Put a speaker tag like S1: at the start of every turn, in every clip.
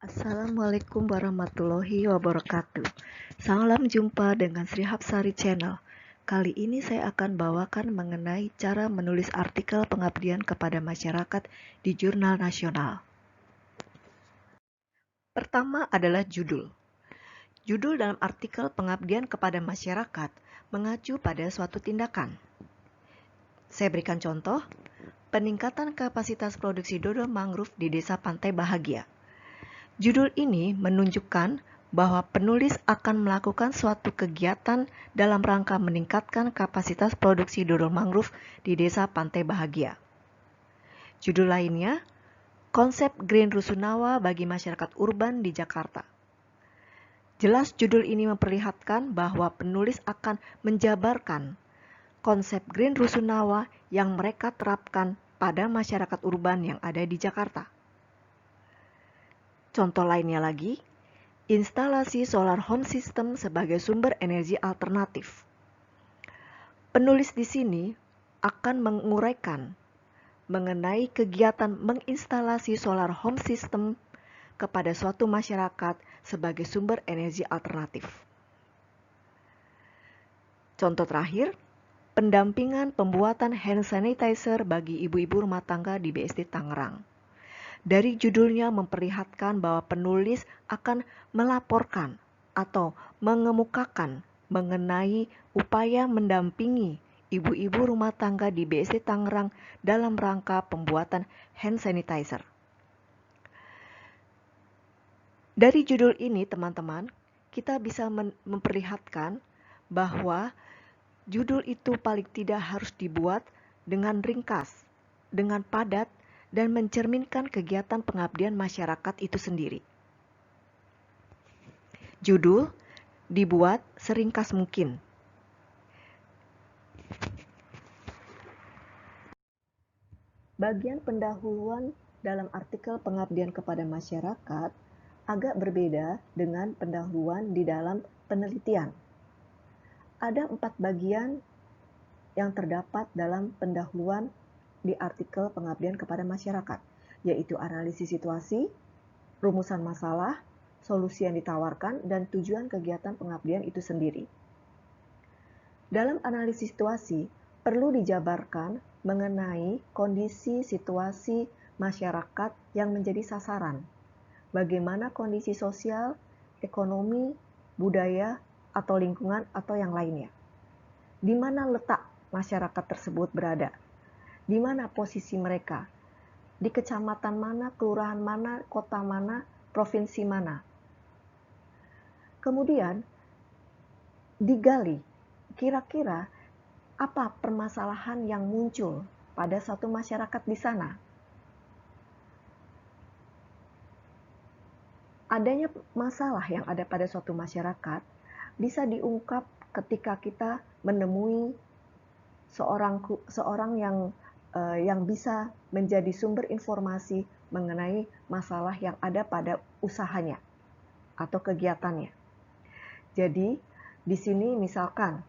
S1: Assalamualaikum warahmatullahi wabarakatuh. Salam jumpa dengan Sri Hapsari Channel. Kali ini saya akan bawakan mengenai cara menulis artikel pengabdian kepada masyarakat di jurnal nasional. Pertama adalah judul. Judul dalam artikel pengabdian kepada masyarakat mengacu pada suatu tindakan. Saya berikan contoh, peningkatan kapasitas produksi dodol mangrove di Desa Pantai Bahagia. Judul ini menunjukkan bahwa penulis akan melakukan suatu kegiatan dalam rangka meningkatkan kapasitas produksi dodol mangrove di Desa Pantai Bahagia. Judul lainnya, konsep Green Rusunawa bagi masyarakat urban di Jakarta. Jelas judul ini memperlihatkan bahwa penulis akan menjabarkan konsep Green Rusunawa yang mereka terapkan pada masyarakat urban yang ada di Jakarta. Contoh lainnya lagi, instalasi solar home system sebagai sumber energi alternatif. Penulis di sini akan menguraikan mengenai kegiatan menginstalasi solar home system kepada suatu masyarakat sebagai sumber energi alternatif. Contoh terakhir, pendampingan pembuatan hand sanitizer bagi ibu-ibu rumah tangga di BSD Tangerang. Dari judulnya memperlihatkan bahwa penulis akan melaporkan atau mengemukakan mengenai upaya mendampingi ibu-ibu rumah tangga di BSD Tangerang dalam rangka pembuatan hand sanitizer. Dari judul ini, teman-teman, kita bisa memperlihatkan bahwa judul itu paling tidak harus dibuat dengan ringkas, dengan padat, dan mencerminkan kegiatan pengabdian masyarakat itu sendiri. Judul dibuat seringkas mungkin. Bagian pendahuluan dalam artikel pengabdian kepada masyarakat agak berbeda dengan pendahuluan di dalam penelitian. Ada 4 bagian yang terdapat dalam pendahuluan di artikel pengabdian kepada masyarakat, yaitu analisis situasi, rumusan masalah, solusi yang ditawarkan, dan tujuan kegiatan pengabdian itu sendiri. Dalam analisis situasi, perlu dijabarkan mengenai kondisi situasi masyarakat yang menjadi sasaran. Bagaimana kondisi sosial, ekonomi, budaya, atau lingkungan, atau yang lainnya. Di mana letak masyarakat tersebut berada? Di mana posisi mereka? Di kecamatan mana, kelurahan mana, kota mana, provinsi mana? Kemudian digali, kira-kira apa permasalahan yang muncul pada suatu masyarakat di sana? Adanya masalah yang ada pada suatu masyarakat bisa diungkap ketika kita menemui seorang yang bisa menjadi sumber informasi mengenai masalah yang ada pada usahanya atau kegiatannya. Jadi, di sini misalkan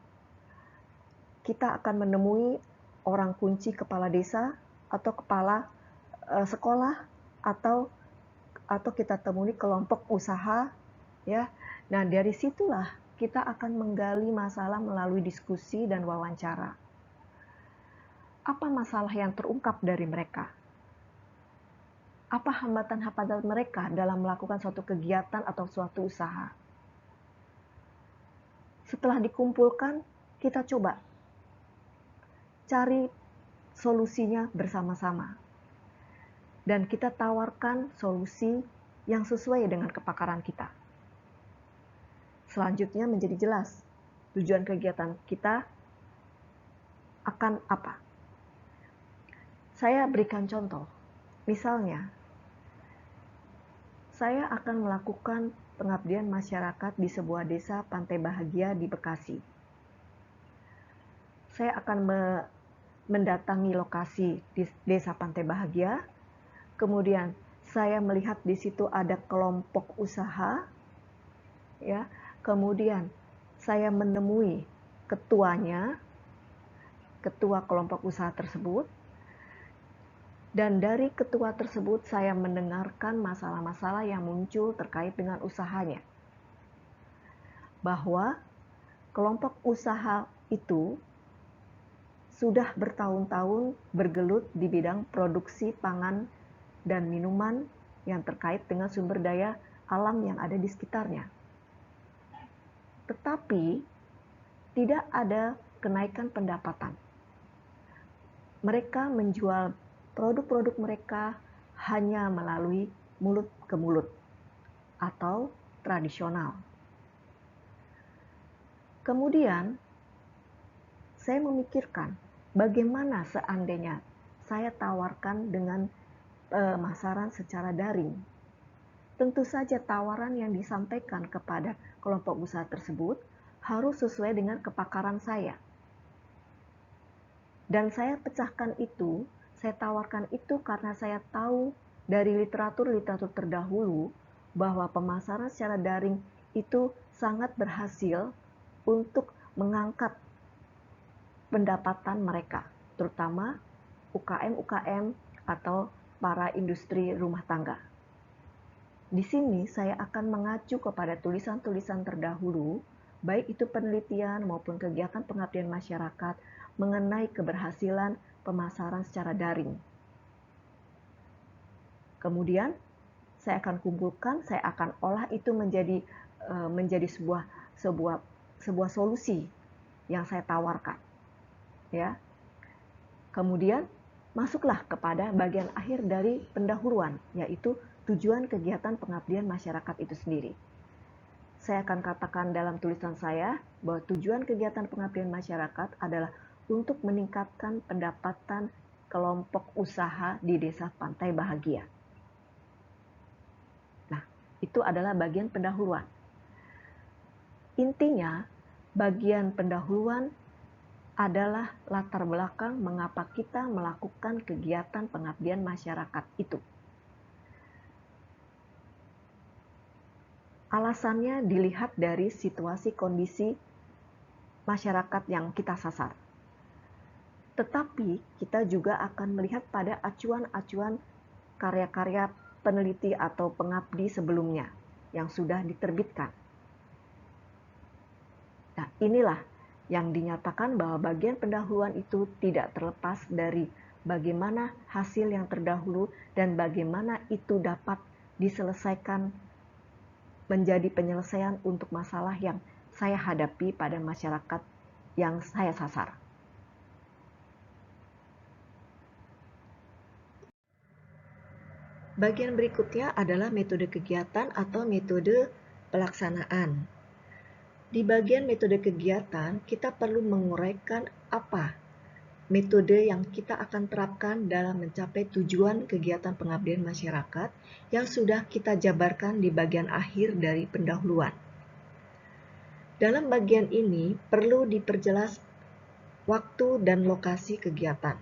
S1: kita akan menemui orang kunci kepala desa atau kepala sekolah atau kita temui kelompok usaha, ya. Nah, dari situlah kita akan menggali masalah melalui diskusi dan wawancara. Apa masalah yang terungkap dari mereka? Apa hambatan-hambatan mereka dalam melakukan suatu kegiatan atau suatu usaha? Setelah dikumpulkan, kita coba cari solusinya bersama-sama. Dan kita tawarkan solusi yang sesuai dengan kepakaran kita. Selanjutnya menjadi jelas tujuan kegiatan kita akan apa. Saya berikan contoh. Misalnya, saya akan melakukan pengabdian masyarakat di sebuah desa Pantai Bahagia di Bekasi. Saya akan mendatangi lokasi di desa Pantai Bahagia, kemudian saya melihat di situ ada kelompok usaha, ya. Kemudian saya menemui ketuanya, ketua kelompok usaha tersebut. Dan dari ketua tersebut saya mendengarkan masalah-masalah yang muncul terkait dengan usahanya. Bahwa kelompok usaha itu sudah bertahun-tahun bergelut di bidang produksi pangan dan minuman yang terkait dengan sumber daya alam yang ada di sekitarnya. Tetapi tidak ada kenaikan pendapatan. Mereka menjual produk-produk mereka hanya melalui mulut ke mulut atau tradisional. Kemudian saya memikirkan bagaimana seandainya saya tawarkan dengan pemasaran secara daring. Tentu saja tawaran yang disampaikan kepada kelompok usaha tersebut harus sesuai dengan kepakaran saya. Dan saya pecahkan itu, saya tawarkan itu karena saya tahu dari literatur-literatur terdahulu bahwa pemasaran secara daring itu sangat berhasil untuk mengangkat pendapatan mereka, terutama UKM-UKM atau para industri rumah tangga. Di sini saya akan mengacu kepada tulisan-tulisan terdahulu, baik itu penelitian maupun kegiatan pengabdian masyarakat mengenai keberhasilan pemasaran secara daring. Kemudian saya akan kumpulkan, saya akan olah itu menjadi sebuah solusi yang saya tawarkan. Ya. Kemudian masuklah kepada bagian akhir dari pendahuluan, yaitu tujuan kegiatan pengabdian masyarakat itu sendiri. Saya akan katakan dalam tulisan saya bahwa tujuan kegiatan pengabdian masyarakat adalah untuk meningkatkan pendapatan kelompok usaha di Desa Pantai Bahagia. Nah, itu adalah bagian pendahuluan. Intinya, bagian pendahuluan adalah latar belakang mengapa kita melakukan kegiatan pengabdian masyarakat itu. Alasannya dilihat dari situasi kondisi masyarakat yang kita sasar. Tetapi kita juga akan melihat pada acuan-acuan karya-karya peneliti atau pengabdi sebelumnya yang sudah diterbitkan. Nah, inilah yang dinyatakan bahwa bagian pendahuluan itu tidak terlepas dari bagaimana hasil yang terdahulu dan bagaimana itu dapat diselesaikan menjadi penyelesaian untuk masalah yang saya hadapi pada masyarakat yang saya sasar. Bagian berikutnya adalah metode kegiatan atau metode pelaksanaan. Di bagian metode kegiatan, kita perlu menguraikan apa metode yang kita akan terapkan dalam mencapai tujuan kegiatan pengabdian masyarakat yang sudah kita jabarkan di bagian akhir dari pendahuluan. Dalam bagian ini perlu diperjelas waktu dan lokasi kegiatan.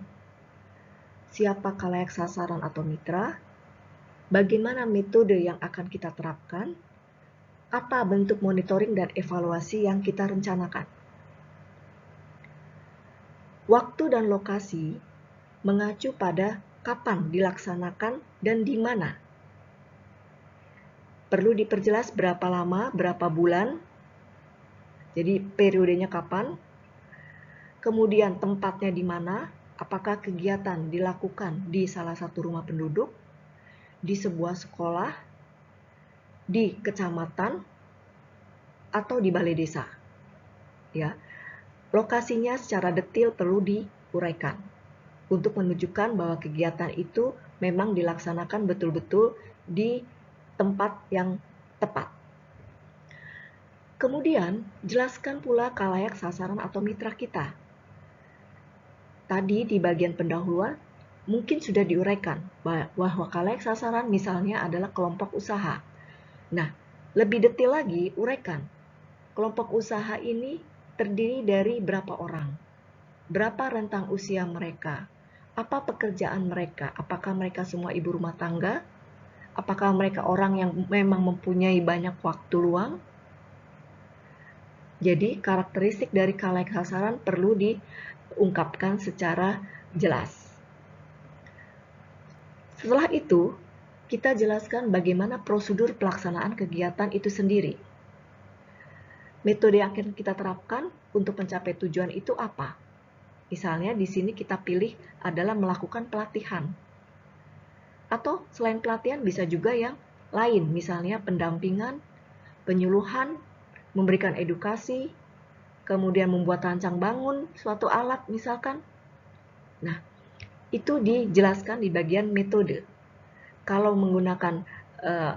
S1: Siapa khalayak sasaran atau mitra? Bagaimana metode yang akan kita terapkan? Apa bentuk monitoring dan evaluasi yang kita rencanakan? Waktu dan lokasi mengacu pada kapan dilaksanakan dan di mana. Perlu diperjelas berapa lama, berapa bulan, jadi periodenya kapan. Kemudian tempatnya di mana, apakah kegiatan dilakukan di salah satu rumah penduduk, di sebuah sekolah, di kecamatan, atau di balai desa. Ya, lokasinya secara detail perlu diuraikan untuk menunjukkan bahwa kegiatan itu memang dilaksanakan betul-betul di tempat yang tepat. Kemudian, jelaskan pula khalayak sasaran atau mitra kita. Tadi di bagian pendahuluan mungkin sudah diuraikan bahwa khalayak sasaran misalnya adalah kelompok usaha. Nah, lebih detail lagi uraikan. Kelompok usaha ini terdiri dari berapa orang? Berapa rentang usia mereka? Apa pekerjaan mereka? Apakah mereka semua ibu rumah tangga? Apakah mereka orang yang memang mempunyai banyak waktu luang? Jadi, karakteristik dari khalayak sasaran perlu diungkapkan secara jelas. Setelah itu, kita jelaskan bagaimana prosedur pelaksanaan kegiatan itu sendiri. Metode yang akan kita terapkan untuk mencapai tujuan itu apa? Misalnya di sini kita pilih adalah melakukan pelatihan. Atau selain pelatihan bisa juga yang lain, misalnya pendampingan, penyuluhan, memberikan edukasi, kemudian membuat rancang bangun suatu alat misalkan. Nah, itu dijelaskan di bagian metode. Kalau menggunakan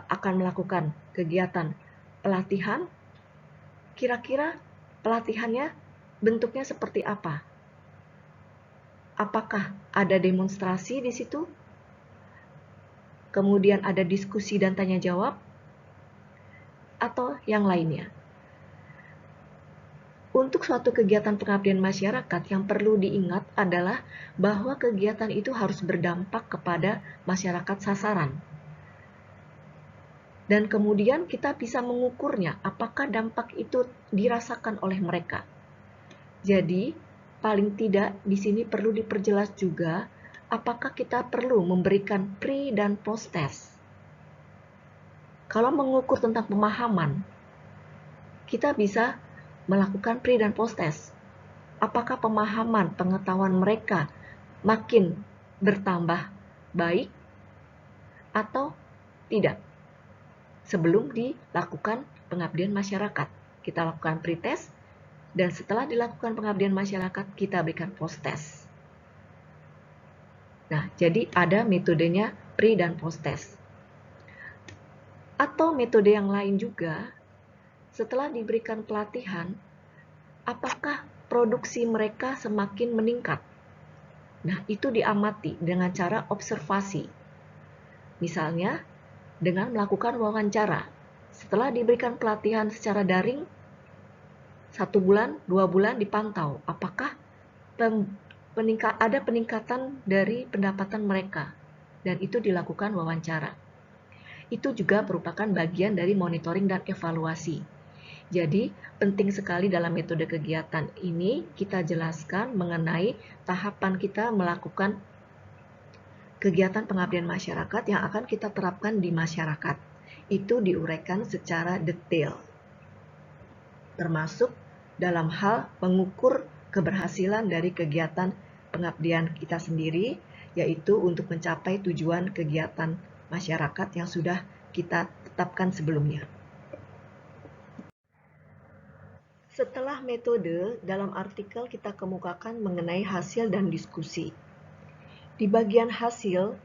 S1: akan melakukan kegiatan pelatihan, kira-kira pelatihannya bentuknya seperti apa? Apakah ada demonstrasi di situ? Kemudian ada diskusi dan tanya jawab? Atau yang lainnya? Untuk suatu kegiatan pengabdian masyarakat yang perlu diingat adalah bahwa kegiatan itu harus berdampak kepada masyarakat sasaran. Dan kemudian kita bisa mengukurnya apakah dampak itu dirasakan oleh mereka. Jadi, paling tidak di sini perlu diperjelas juga apakah kita perlu memberikan pre dan post test. Kalau mengukur tentang pemahaman, kita bisa melakukan pre dan post test. Apakah pemahaman, pengetahuan mereka makin bertambah baik atau tidak sebelum dilakukan pengabdian masyarakat. Kita lakukan pre-test dan setelah dilakukan pengabdian masyarakat kita berikan post-test. Nah, jadi ada metodenya pre dan post-test. Atau metode yang lain juga, setelah diberikan pelatihan, apakah produksi mereka semakin meningkat? Nah, itu diamati dengan cara observasi. Misalnya, dengan melakukan wawancara. Setelah diberikan pelatihan secara daring, 1 bulan, 2 bulan dipantau. Apakah ada peningkatan dari pendapatan mereka? Dan itu dilakukan wawancara. Itu juga merupakan bagian dari monitoring dan evaluasi. Jadi, penting sekali dalam metode kegiatan ini kita jelaskan mengenai tahapan kita melakukan kegiatan pengabdian masyarakat yang akan kita terapkan di masyarakat. Itu diuraikan secara detail, termasuk dalam hal mengukur keberhasilan dari kegiatan pengabdian kita sendiri, yaitu untuk mencapai tujuan kegiatan masyarakat yang sudah kita tetapkan sebelumnya. Setelah metode, dalam artikel kita kemukakan mengenai hasil dan diskusi. Di bagian hasil,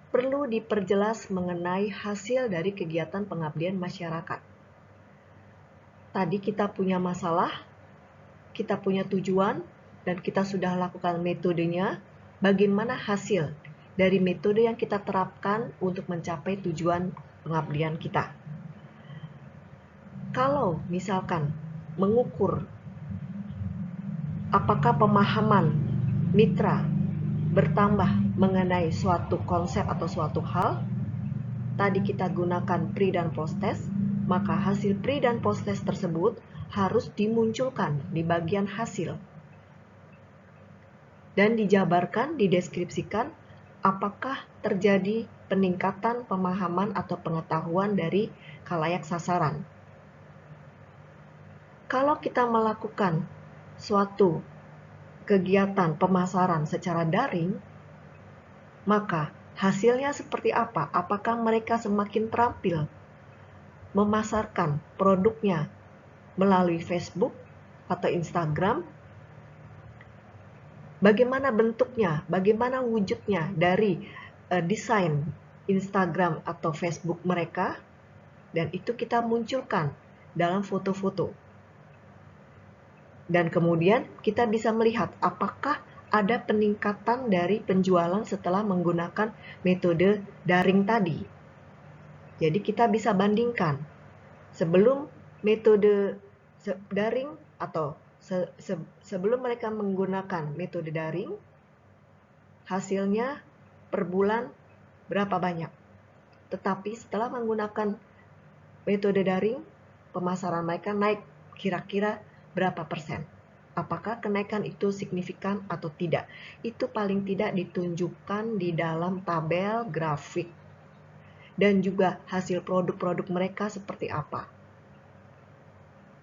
S1: perlu diperjelas mengenai hasil dari kegiatan pengabdian masyarakat. Tadi kita punya masalah, kita punya tujuan, dan kita sudah lakukan metodenya. Bagaimana hasil dari metode yang kita terapkan untuk mencapai tujuan pengabdian kita? Kalau misalkan mengukur apakah pemahaman mitra bertambah mengenai suatu konsep atau suatu hal, tadi kita gunakan pre dan post test, maka hasil pre dan post test tersebut harus dimunculkan di bagian hasil dan dijabarkan, dideskripsikan apakah terjadi peningkatan pemahaman atau pengetahuan dari khalayak sasaran. Kalau kita melakukan suatu kegiatan pemasaran secara daring, maka hasilnya seperti apa? Apakah mereka semakin terampil memasarkan produknya melalui Facebook atau Instagram? Bagaimana bentuknya? Bagaimana wujudnya dari desain Instagram atau Facebook mereka? Dan itu kita munculkan dalam foto-foto. Dan kemudian kita bisa melihat apakah ada peningkatan dari penjualan setelah menggunakan metode daring tadi. Jadi kita bisa bandingkan sebelum metode daring atau sebelum mereka menggunakan metode daring, hasilnya per bulan berapa banyak. Tetapi setelah menggunakan metode daring, pemasaran mereka naik kira-kira berapa persen. Apakah kenaikan itu signifikan atau tidak? Itu paling tidak ditunjukkan di dalam tabel grafik. Dan juga hasil produk-produk mereka seperti apa.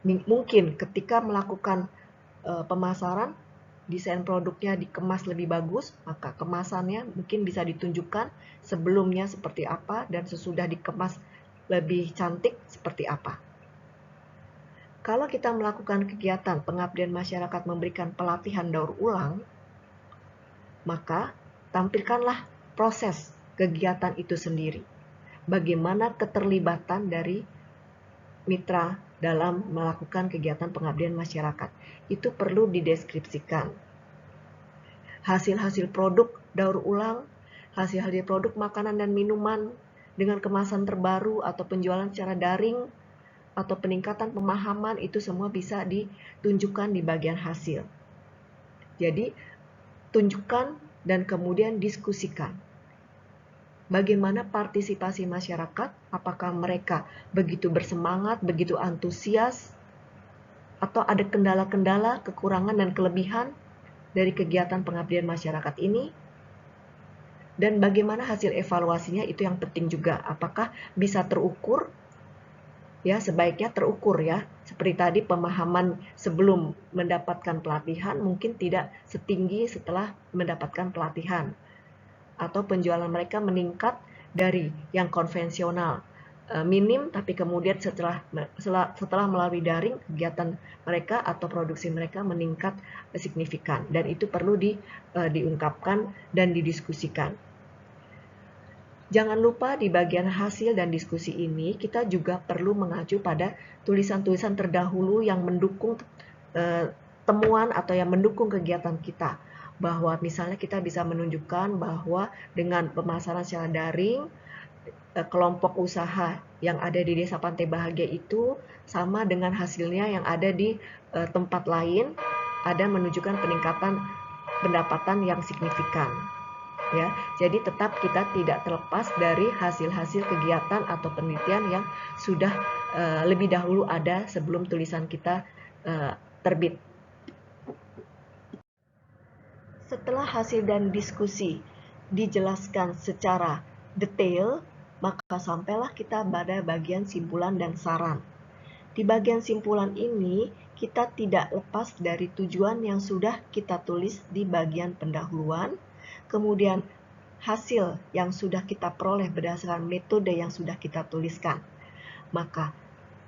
S1: Mungkin ketika melakukan pemasaran, desain produknya dikemas lebih bagus, maka kemasannya mungkin bisa ditunjukkan sebelumnya seperti apa dan sesudah dikemas lebih cantik seperti apa. Kalau kita melakukan kegiatan pengabdian masyarakat memberikan pelatihan daur ulang, maka tampilkanlah proses kegiatan itu sendiri. Bagaimana keterlibatan dari mitra dalam melakukan kegiatan pengabdian masyarakat. Itu perlu dideskripsikan. Hasil-hasil produk daur ulang, hasil-hasil produk makanan dan minuman dengan kemasan terbaru atau penjualan secara daring, atau peningkatan pemahaman, itu semua bisa ditunjukkan di bagian hasil. Jadi, tunjukkan dan kemudian diskusikan. Bagaimana partisipasi masyarakat? Apakah mereka begitu bersemangat, begitu antusias, atau ada kendala-kendala, kekurangan dan kelebihan dari kegiatan pengabdian masyarakat ini? Dan bagaimana hasil evaluasinya, itu yang penting juga. Apakah bisa terukur? Ya, sebaiknya terukur ya. Seperti tadi, pemahaman sebelum mendapatkan pelatihan mungkin tidak setinggi setelah mendapatkan pelatihan. Atau penjualan mereka meningkat dari yang konvensional minim, tapi kemudian setelah melalui daring, kegiatan mereka atau produksi mereka meningkat signifikan. Dan itu perlu diungkapkan dan didiskusikan. Jangan lupa di bagian hasil dan diskusi ini, kita juga perlu mengacu pada tulisan-tulisan terdahulu yang mendukung temuan atau yang mendukung kegiatan kita. Bahwa misalnya kita bisa menunjukkan bahwa dengan pemasaran secara daring, kelompok usaha yang ada di Desa Pantai Bahagia itu sama dengan hasilnya yang ada di tempat lain, ada menunjukkan peningkatan pendapatan yang signifikan. Ya, jadi tetap kita tidak terlepas dari hasil-hasil kegiatan atau penelitian yang sudah lebih dahulu ada sebelum tulisan kita terbit. Setelah hasil dan diskusi dijelaskan secara detail, maka sampailah kita pada bagian simpulan dan saran. Di bagian simpulan ini, kita tidak lepas dari tujuan yang sudah kita tulis di bagian pendahuluan, kemudian hasil yang sudah kita peroleh berdasarkan metode yang sudah kita tuliskan. Maka,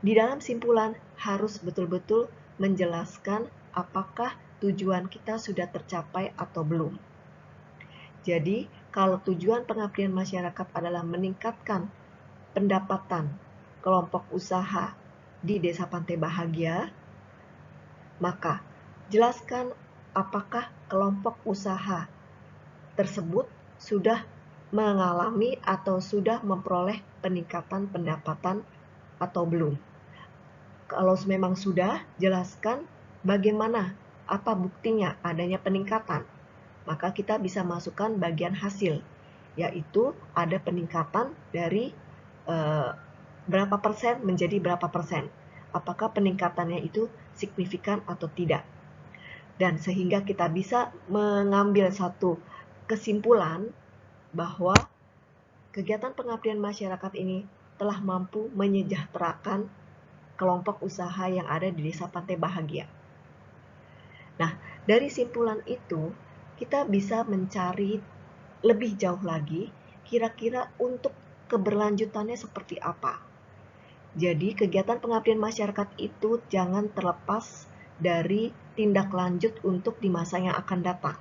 S1: di dalam simpulan harus betul-betul menjelaskan apakah tujuan kita sudah tercapai atau belum. Jadi, kalau tujuan pengabdian masyarakat adalah meningkatkan pendapatan kelompok usaha di Desa Pantai Bahagia, maka jelaskan apakah kelompok usaha tersebut sudah mengalami atau sudah memperoleh peningkatan pendapatan atau belum. Kalau memang sudah, jelaskan bagaimana, apa buktinya adanya peningkatan. Maka kita bisa masukkan bagian hasil, yaitu ada peningkatan dari berapa persen menjadi berapa persen. Apakah peningkatannya itu signifikan atau tidak. Dan sehingga kita bisa mengambil satu kesimpulan bahwa kegiatan pengabdian masyarakat ini telah mampu menyejahterakan kelompok usaha yang ada di Desa Pantai Bahagia. Nah, dari simpulan itu, kita bisa mencari lebih jauh lagi, kira-kira untuk keberlanjutannya seperti apa. Jadi, kegiatan pengabdian masyarakat itu jangan terlepas dari tindak lanjut untuk di masa yang akan datang.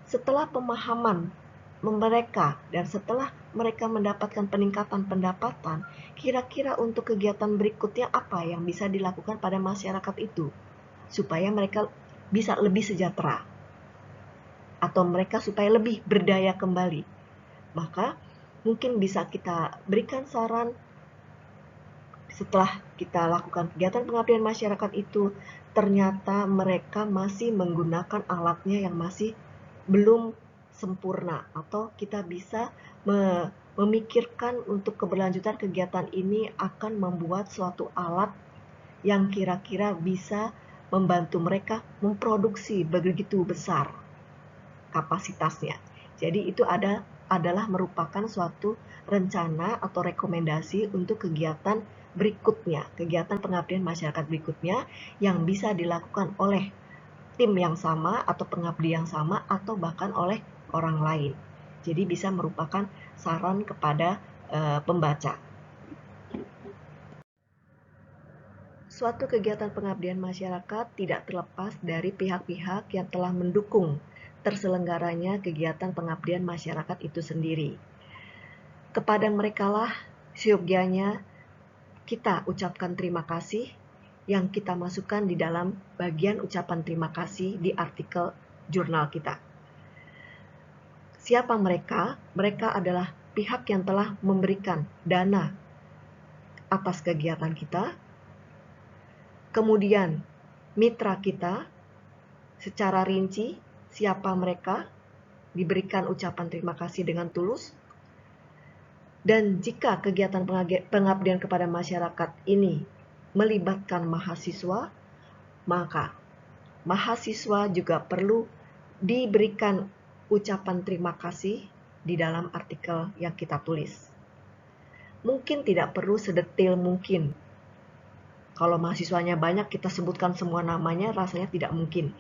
S1: Setelah pemahaman mereka dan setelah mereka mendapatkan peningkatan pendapatan, kira-kira untuk kegiatan berikutnya apa yang bisa dilakukan pada masyarakat itu supaya mereka bisa lebih sejahtera atau mereka supaya lebih berdaya kembali. Maka mungkin bisa kita berikan saran setelah kita lakukan kegiatan pengabdian masyarakat itu, ternyata mereka masih menggunakan alatnya yang masih belum sempurna, atau kita bisa memikirkan untuk keberlanjutan kegiatan ini akan membuat suatu alat yang kira-kira bisa membantu mereka memproduksi begitu besar kapasitasnya. Jadi itu adalah merupakan suatu rencana atau rekomendasi untuk kegiatan berikutnya, kegiatan pengabdian masyarakat berikutnya yang bisa dilakukan oleh tim yang sama atau pengabdi yang sama atau bahkan oleh orang lain. Jadi bisa merupakan saran kepada pembaca. Suatu kegiatan pengabdian masyarakat tidak terlepas dari pihak-pihak yang telah mendukung terselenggaranya kegiatan pengabdian masyarakat itu sendiri. Kepada merekalah seyogyanya kita ucapkan terima kasih yang kita masukkan di dalam bagian ucapan terima kasih di artikel jurnal kita. Siapa mereka? Mereka adalah pihak yang telah memberikan dana atas kegiatan kita. Kemudian mitra kita secara rinci, siapa mereka, diberikan ucapan terima kasih dengan tulus. Dan jika kegiatan pengabdian kepada masyarakat ini melibatkan mahasiswa, maka mahasiswa juga perlu diberikan ucapan terima kasih di dalam artikel yang kita tulis. Mungkin tidak perlu sedetail mungkin. Kalau mahasiswanya banyak, kita sebutkan semua namanya, rasanya tidak mungkin.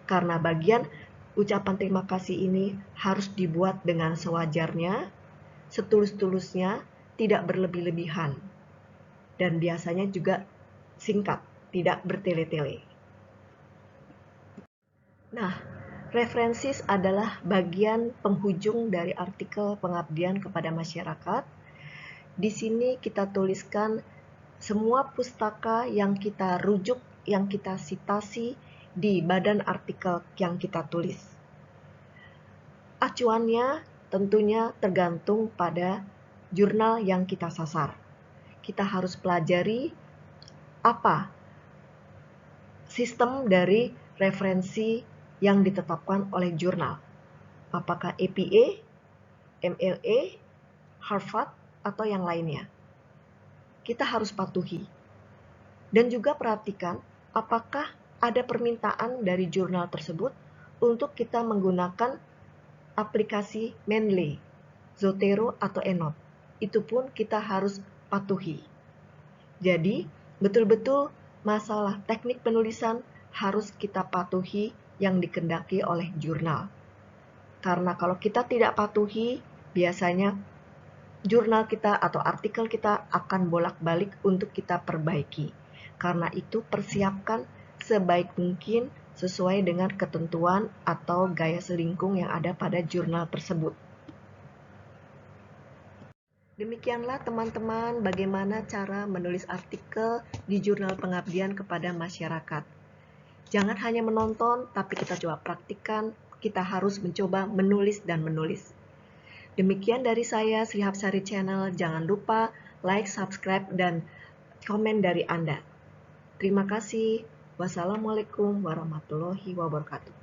S1: Karena bagian ucapan terima kasih ini harus dibuat dengan sewajarnya, setulus-tulusnya, tidak berlebih-lebihan. Dan biasanya juga singkat, tidak bertele-tele. Nah, referensi adalah bagian penghujung dari artikel pengabdian kepada masyarakat. Di sini kita tuliskan semua pustaka yang kita rujuk, yang kita citasi di badan artikel yang kita tulis. Acuannya tentunya tergantung pada jurnal yang kita sasar. Kita harus pelajari apa sistem dari referensi yang ditetapkan oleh jurnal. Apakah APA, MLA, Harvard, atau yang lainnya. Kita harus patuhi. Dan juga perhatikan apakah ada permintaan dari jurnal tersebut untuk kita menggunakan aplikasi Mendeley, Zotero, atau EndNote. Itu pun kita harus patuhi. Jadi, betul-betul masalah teknik penulisan harus kita patuhi yang dikehendaki oleh jurnal. Karena kalau kita tidak patuhi, biasanya jurnal kita atau artikel kita akan bolak-balik untuk kita perbaiki. Karena itu persiapkan sebaik mungkin sesuai dengan ketentuan atau gaya selingkung yang ada pada jurnal tersebut. Demikianlah teman-teman bagaimana cara menulis artikel di jurnal pengabdian kepada masyarakat. Jangan hanya menonton, tapi kita coba praktikkan, kita harus mencoba menulis dan menulis. Demikian dari saya, Sri Hapsari Channel. Jangan lupa like, subscribe, dan komen dari Anda. Terima kasih. Wassalamualaikum warahmatullahi wabarakatuh.